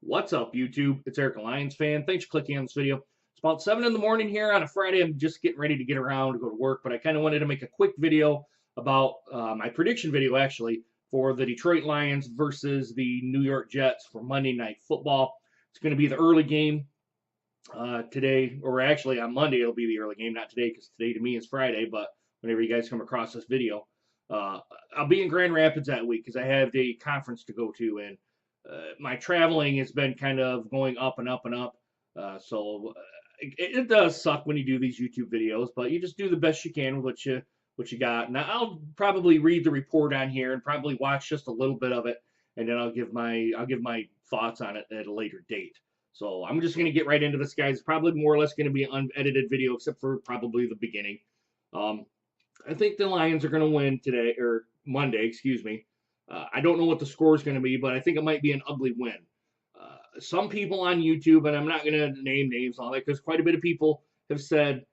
What's up, YouTube? It's Eric, a Lions fan. Thanks for clicking on this video. It's about 7 in the morning here on a Friday. I'm just getting ready to get around to go to work, but I kind of wanted to make a quick video about my prediction video, actually, for the Detroit Lions versus the New York Jets for Monday Night Football. It's going to be the early game today, or actually on Monday it'll be the early game, not today, because today to me is Friday, but whenever you guys come across this video. I'll be in Grand Rapids that week because I have a conference to go to, and my traveling has been kind of going up and up and up. So it does suck when you do these YouTube videos, but you just do the best you can with what you got. Now I'll probably read the report on here and probably watch just a little bit of it, and then I'll give my thoughts on it at a later date. So I'm just gonna get right into this, guys. It's probably more or less gonna be an unedited video, except for probably the beginning. Um, I think the Lions are going to win today, or Monday, excuse me. I don't know what the score is going to be, but I think it might be an ugly win. Some people on YouTube, and I'm not going to name names on it, because quite a bit of people have said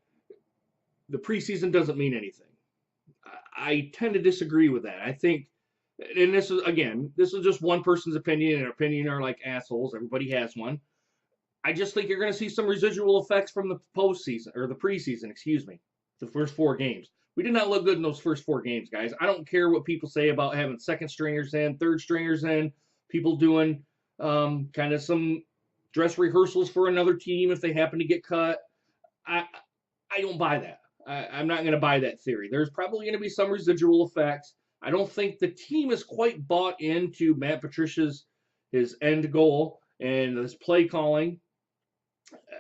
the preseason doesn't mean anything. I tend to disagree with that. I think, and this is just one person's opinion, and opinion are like assholes. Everybody has one. I just think you're going to see some residual effects from the postseason, or the preseason, excuse me, the first 4 games. We did not look good in those first 4 games, guys. I don't care what people say about having second stringers in, third stringers in, people doing kind of some dress rehearsals for another team if they happen to get cut. I don't buy that. I'm not going to buy that theory. There's probably going to be some residual effects. I don't think the team is quite bought into Matt Patricia's his end goal and his play calling.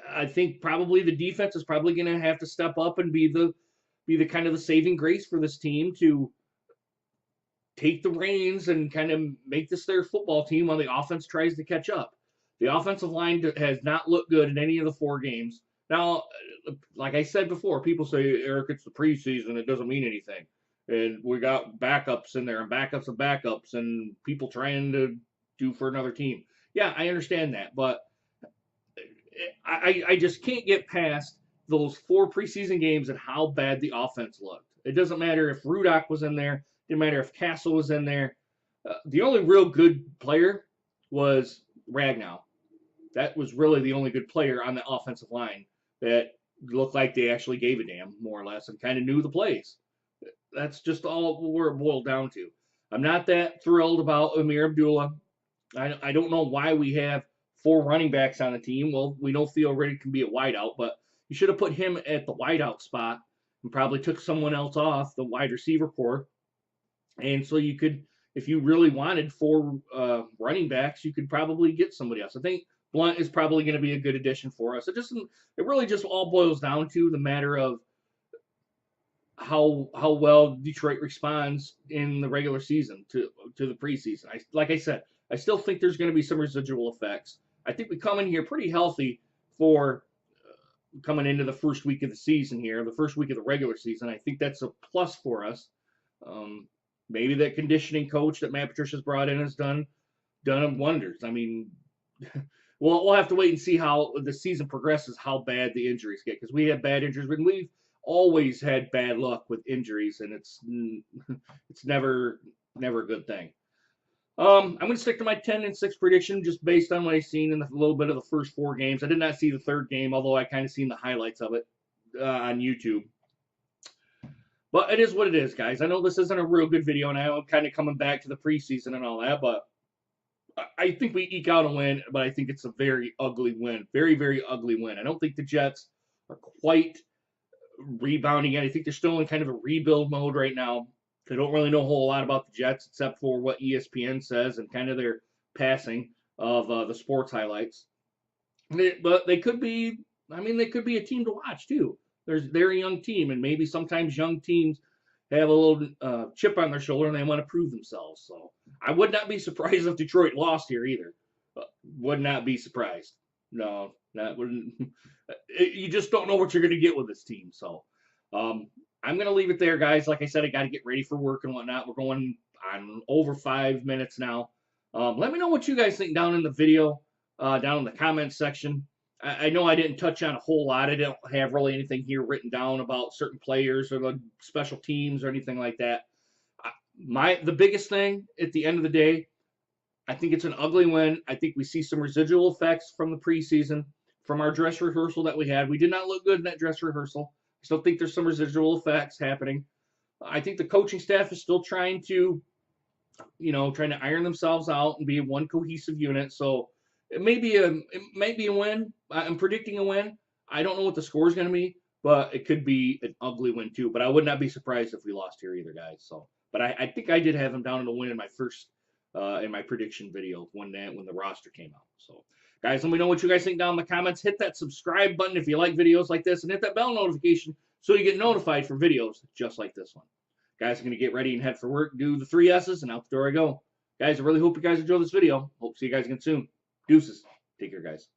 I think probably the defense is probably going to have to step up and be the kind of the saving grace for this team to take the reins and kind of make this their football team while the offense tries to catch up. The offensive line has not looked good in any of the 4 games. Now, like I said before, people say, Eric, it's the preseason. It doesn't mean anything. And we got backups in there and backups of backups and people trying to do for another team. Yeah, I understand that. But I just can't get past those 4 preseason games and how bad the offense looked. It doesn't matter if Rudock was in there. It didn't matter if Castle was in there. The only real good player was Ragnow. That was really the only good player on the offensive line that looked like they actually gave a damn, more or less, and kind of knew the plays. That's just all where it boiled down to. I'm not that thrilled about Amir Abdullah. I don't know why we have 4 running backs on the team. Well, we know Theo Riddick can be a wideout, but you should have put him at the wideout spot and probably took someone else off the wide receiver core. And so you could, if you really wanted 4 running backs, you could probably get somebody else. I think Blunt is probably going to be a good addition for us. It really just all boils down to the matter of how well Detroit responds in the regular season to the preseason. Like I said, I still think there's going to be some residual effects. I think we come in here pretty healthy for coming into the first week of the season here, the first week of the regular season. I think that's a plus for us. Maybe that conditioning coach that Matt Patricia's brought in has done wonders. I mean, we'll have to wait and see how the season progresses, how bad the injuries get, because we have bad injuries, but we've always had bad luck with injuries, and it's never a good thing. I'm going to stick to my 10-6 prediction just based on what I've seen in a little bit of the first 4 games. I did not see the 3rd game, although I kind of seen the highlights of it on YouTube. But it is what it is, guys. I know this isn't a real good video, and I'm kind of coming back to the preseason and all that, but I think we eke out a win, but I think it's a very ugly win. Very, very ugly win. I don't think the Jets are quite rebounding yet. I think they're still in kind of a rebuild mode right now. I don't really know a whole lot about the Jets except for what ESPN says and kind of their passing of the sports highlights. But they could be, they could be a team to watch too. They're a young team, and maybe sometimes young teams have a little chip on their shoulder and they want to prove themselves. So I would not be surprised if Detroit lost here either. Would not be surprised. No, that wouldn't. You just don't know what you're going to get with this team. So I'm going to leave it there, guys. Like I said, I got to get ready for work and whatnot. We're going on over 5 minutes now. Let me know what you guys think down in the video, down in the comments section. I know I didn't touch on a whole lot. I don't have really anything here written down about certain players or the special teams or anything like that. The biggest thing at the end of the day, I think it's an ugly win. I think we see some residual effects from the preseason, from our dress rehearsal that we had. We did not look good in that dress rehearsal. I still think there's some residual effects happening. I think the coaching staff is still trying to, trying to iron themselves out and be one cohesive unit. So it may be a win. I'm predicting a win. I don't know what the score is going to be, but it could be an ugly win too. But I would not be surprised if we lost here either, guys. So, but I think I did have them down in a win in my first in my prediction video when the roster came out. So, guys, let me know what you guys think down in the comments. Hit that subscribe button if you like videos like this, and hit that bell notification so you get notified for videos just like this one. Guys, I'm going to get ready and head for work, do the 3 S's, and out the door I go. Guys, I really hope you guys enjoy this video. Hope to see you guys again soon. Deuces. Take care, guys.